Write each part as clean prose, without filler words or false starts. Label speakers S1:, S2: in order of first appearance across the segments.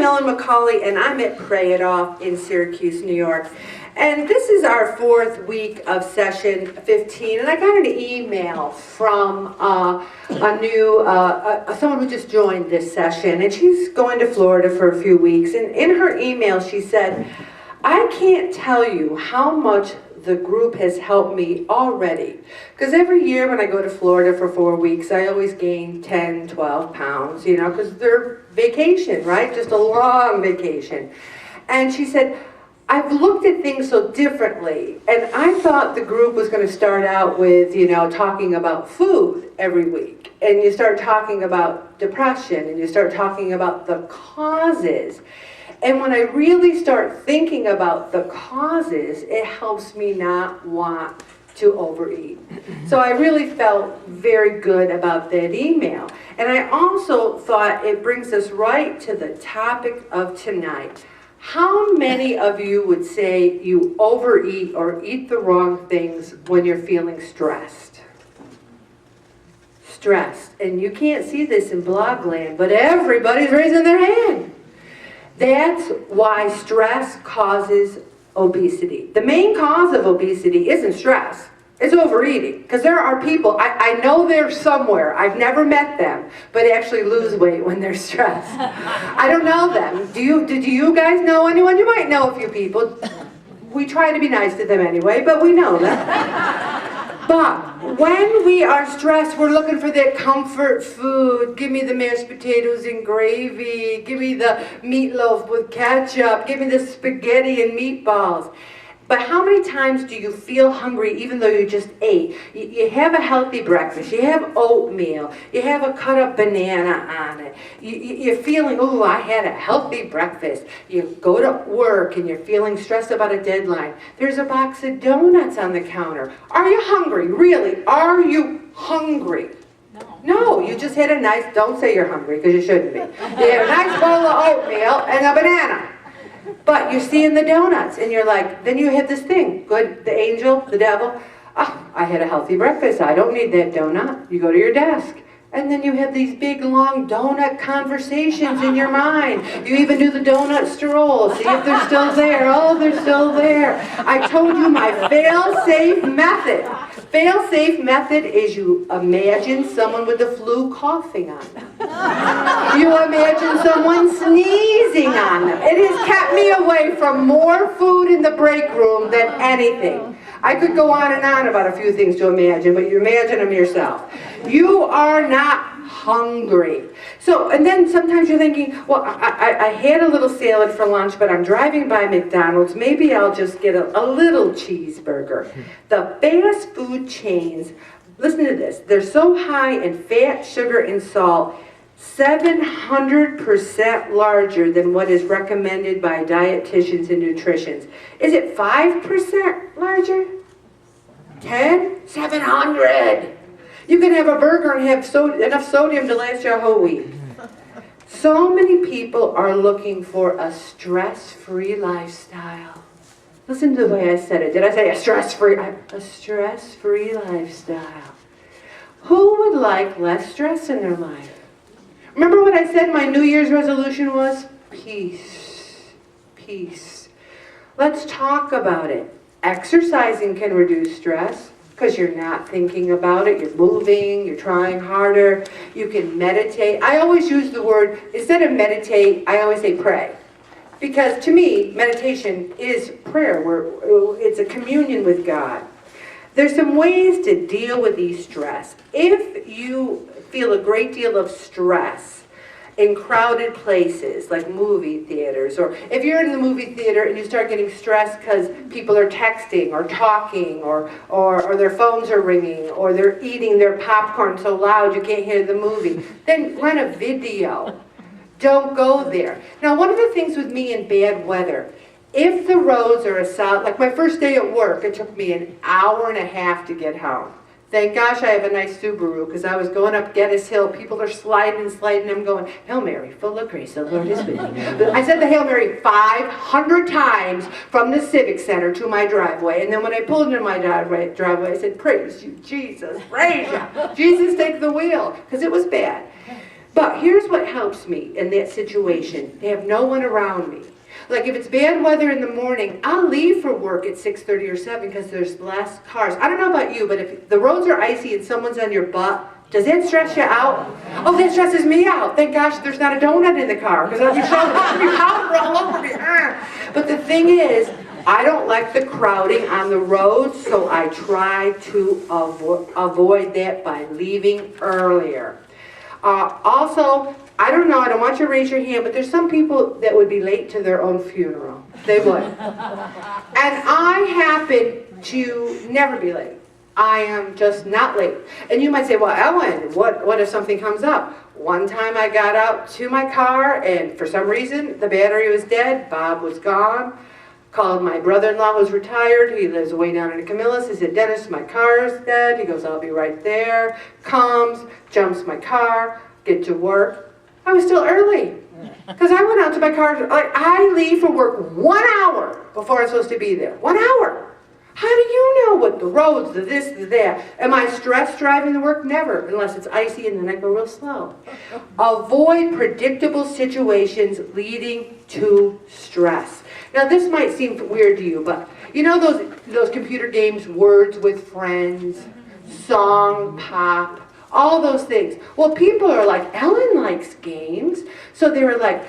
S1: McCauley, and I'm at Pray It Off in Syracuse, New York. And this is our 4th week of session 15, and I got an email from someone who just joined this session, and she's going to Florida for a few weeks. And in her email, she said, "I can't tell you how much the group has helped me already. Because every year when I go to Florida for 4 weeks, I always gain 10, 12 pounds, you know, because they're vacation, right? Just a long vacation." And she said, "I've looked at things so differently, and I thought the group was going to start out with, you know, talking about food every week. And you start talking about depression, and you start talking about the causes. And when I really start thinking about the causes, it helps me not want to overeat." So I really felt very good about that email. And I also thought it brings us right to the topic of tonight. How many of you would say you overeat or eat the wrong things when you're feeling stressed? Stressed. And you can't see this in blog land, but everybody's raising their hand. That's why stress causes obesity. The main cause of obesity isn't stress. It's overeating. Because there are people, I know they're somewhere, I've never met them, but actually lose weight when they're stressed. I don't know them. Do you guys know anyone? You might know a few people. We try to be nice to them anyway, but we know them. But when we are stressed, we're looking for that comfort food. Give me the mashed potatoes and gravy. Give me the meatloaf with ketchup. Give me the spaghetti and meatballs. But how many times do you feel hungry even though you just ate? You have a healthy breakfast, you have oatmeal, you have a cut up banana on it. You're feeling, oh, I had a healthy breakfast. You go to work and you're feeling stressed about a deadline. There's a box of donuts on the counter. Are you hungry? Really? Are you hungry? No, you just had a nice, don't say you're hungry because you shouldn't be. You had a nice bowl of oatmeal and a banana. But you're seeing the donuts, and you're like, then you have this thing, good, the angel, the devil, I had a healthy breakfast, I don't need that donut. You go to your desk, and then you have these big, long donut conversations in your mind. You even do the donut stroll, see if they're still there. Oh, they're still there. I told you my fail-safe method. Fail-safe method is you imagine someone with the flu coughing on them. You imagine someone sneezing on them. It has kept me away from more food in the break room than anything. I could go on and on about a few things to imagine, but you imagine them yourself. You are not hungry. So, and then sometimes you're thinking, well, I had a little salad for lunch, but I'm driving by McDonald's. Maybe I'll just get a little cheeseburger. The fast food chains, listen to this, they're so high in fat, sugar, and salt, 700% larger than what is recommended by dietitians and nutritionists. Is it 5% larger? 10? 700! You can have a burger and have enough sodium to last you a whole week. So many people are looking for a stress-free lifestyle. Listen to the way I said it. Did I say a stress-free? A stress-free lifestyle. Who would like less stress in their life? Remember what I said my New Year's resolution was? Peace. Peace. Let's talk about it. Exercising can reduce stress because you're not thinking about it. You're moving. You're trying harder. You can meditate. I always use the word, instead of meditate, I always say pray. Because to me, meditation is prayer. It's a communion with God. There's some ways to deal with these stress. If you feel a great deal of stress in crowded places like movie theaters, or if you're in the movie theater and you start getting stressed because people are texting or talking or their phones are ringing or they're eating their popcorn so loud you can't hear the movie, then rent a video. Don't go there. Now, one of the things with me in bad weather, if the roads are a solid, like my first day at work, it took me an hour and a half to get home. Thank gosh I have a nice Subaru, because I was going up Geddes Hill. People are sliding and sliding. I'm going, Hail Mary, full of grace, the Lord is with you. I said the Hail Mary 500 times from the Civic Center to my driveway. And then when I pulled into my driveway, I said, praise you, Jesus, praise you. Jesus, take the wheel, because it was bad. But here's what helps me in that situation. They have no one around me. Like if it's bad weather in the morning, I'll leave for work at 6:30 or 7 because there's less cars. I don't know about you, but if the roads are icy and someone's on your butt, does that stress you out? Oh, that stresses me out. Thank gosh there's not a donut in the car because I'll be powder all over me. But the thing is, I don't like the crowding on the roads, so I try to avoid that by leaving earlier. Also, I don't know, I don't want you to raise your hand, but there's some people that would be late to their own funeral. They would. And I happen to never be late. I am just not late. And you might say, well, Ellen, what if something comes up? One time I got out to my car, and for some reason, the battery was dead. Bob was gone. Called my brother-in-law who's retired. He lives way down in Camillus. He said, Dennis, my car is dead. He goes, I'll be right there. Comes, jumps my car, get to work. I was still early because I went out to my car. Like, I leave for work 1 hour before I'm supposed to be there. 1 hour. How do you know what the roads, the this, the that? Am I stressed driving to work? Never, unless it's icy and then I go real slow. Avoid predictable situations leading to stress. Now this might seem weird to you, but you know those computer games, Words with Friends, Song Pop, all those things. Well, people are like, Ellen likes games. So they were like,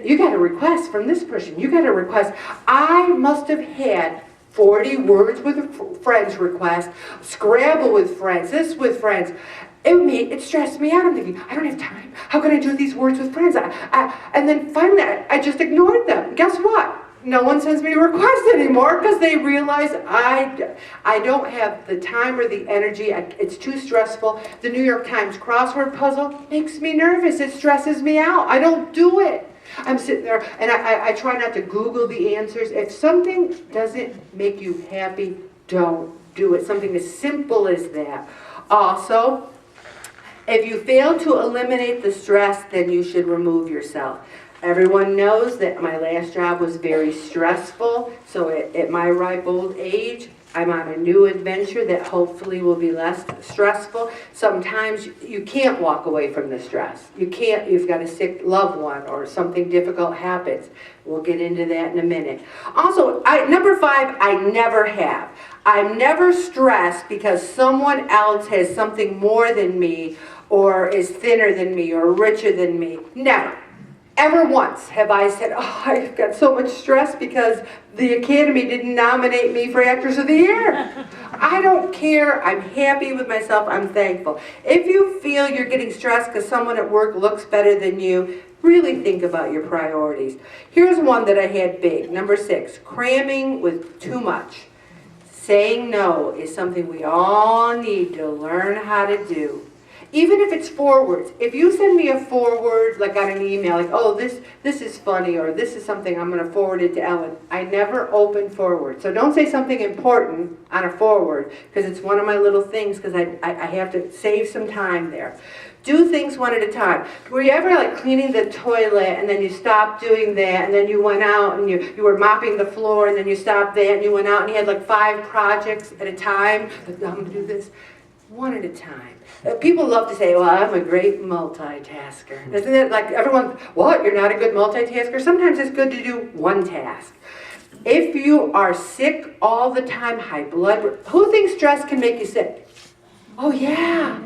S1: you got a request from this person. You got a request. I must have had 40 Words with Friends requests, Scrabble with friends, this with friends. It stressed me out. I'm thinking, I don't have time. How can I do these Words with Friends? And then finally, I just ignored them. Guess what? No one sends me requests anymore because they realize I don't have the time or the energy. It's too stressful. The New York Times crossword puzzle makes me nervous. It stresses me out. I don't do it. I'm sitting there and I try not to Google the answers. If something doesn't make you happy, don't do it. Something as simple as that. Also, if you fail to eliminate the stress, then you should remove yourself. Everyone knows that my last job was very stressful, so at my ripe old age, I'm on a new adventure that hopefully will be less stressful. Sometimes you can't walk away from the stress. You can't, you've got a sick loved one or something difficult happens. We'll get into that in a minute. Also, number 5, I never have. I'm never stressed because someone else has something more than me or is thinner than me or richer than me. Never. Ever once have I said, oh, I've got so much stress because the Academy didn't nominate me for Actress of the Year. I don't care. I'm happy with myself. I'm thankful. If you feel you're getting stressed because someone at work looks better than you, really think about your priorities. Here's one that I had big. Number 6, cramming with too much. Saying no is something we all need to learn how to do. Even if it's forwards. If you send me a forward, like on an email, like, oh, this is funny, or this is something, I'm going to forward it to Ellen. I never open forward. So don't say something important on a forward, because it's one of my little things, because I have to save some time there. Do things one at a time. Were you ever like cleaning the toilet, and then you stopped doing that, and then you went out, and you were mopping the floor, and then you stopped that, and you went out, and you had like 5 projects at a time? I'm going to do this. One at a time. People love to say, well, I'm a great multitasker. Isn't it like everyone, what, you're not a good multitasker? Sometimes it's good to do one task. If you are sick all the time, high blood, who thinks stress can make you sick? Oh yeah.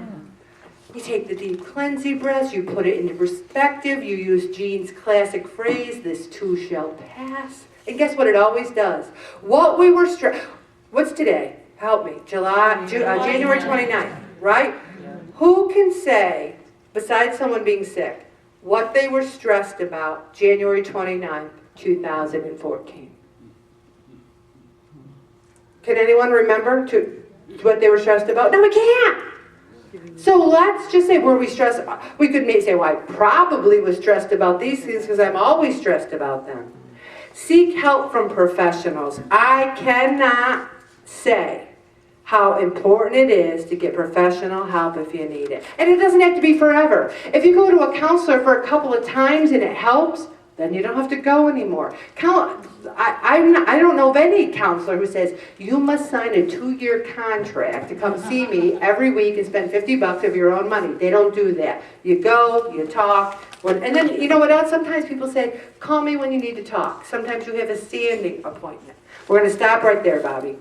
S1: You take the deep cleansing breaths, you put it into perspective, you use Jean's classic phrase, this too shall pass. And guess what it always does? What we were stressed, what's today? Help me, January 29th, right? Who can say, besides someone being sick, what they were stressed about January 29th, 2014? Can anyone remember what they were stressed about? No, we can't. So let's just say, were we stressed? We could maybe say, well, I probably was stressed about these things because I'm always stressed about them. Seek help from professionals. I cannot say how important it is to get professional help if you need it. And it doesn't have to be forever. If you go to a counselor for a couple of times and it helps, Then you don't have to go anymore. I don't know of any counselor who says, you must sign a 2-year contract to come see me every week and spend $50 of your own money. They don't do that. You go, you talk, and then, you know what else? Sometimes people say, call me when you need to talk. Sometimes you have a standing appointment. We're going to stop right there, Bobby.